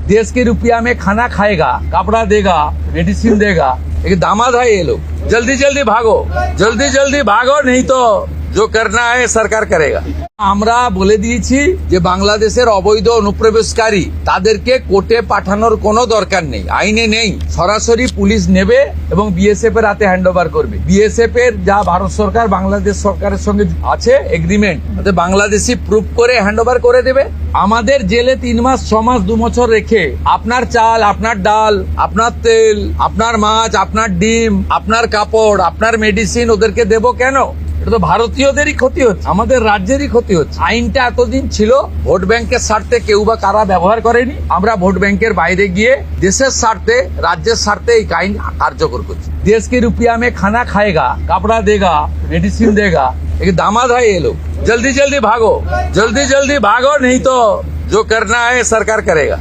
देश के रुपया में खाना खाएगा, कपड़ा देगा, मेडिसिन देगा। एक दामाद है ये लोग। जल्दी जल्दी भागो नहीं तो जो करना है सरकार करेगा। আমরা বলে দিয়েছি যে বাংলাদেশের অবৈধ অনুপ্রবেশকারী তাদেরকে কোর্টে পাঠানোর কোনো দরকার নেই, আইনে নেই। সরাসরি পুলিশ নেবে এবং বিএসএফ এর হাতে হ্যান্ডওভার করবে। বিএসএফ এর যা ভারত সরকার বাংলাদেশ সরকারের সঙ্গে আছে এগ্রিমেন্ট, তাতে বাংলাদেশি প্রুফ করে হ্যান্ডওভার করে দেবে। আমাদের জেলে 3 মাস 6 মাস 2 বছর রেখে আপনার চাল, আপনার ডাল, আপনার তেল, আপনার মাছ, আপনার ডিম, আপনার কাপড়, আপনার মেডিসিন ওদেরকে দেবো কেন? এটা তো ভারতীয়দেরই ক্ষতি হচ্ছে, আমাদের রাজ্যেরই ক্ষতি হচ্ছে। আইনটা এতদিন ছিল ভোট ব্যাংকের স্বার্থে, কেউ বা কারা ব্যবহার করেনি। আমরা ভোট ব্যাংকের বাইরে গিয়ে দেশের স্বার্থে, রাজ্যের স্বার্থে এই আইন কার্যকর করছি। देश के रुपया में खाना खाएगा, कपड़ा देगा, मेडिसिन देगा। एक दामाद है ये लोग। जल्दी जल्दी भागो नहीं तो जो करना है सरकार करेगा।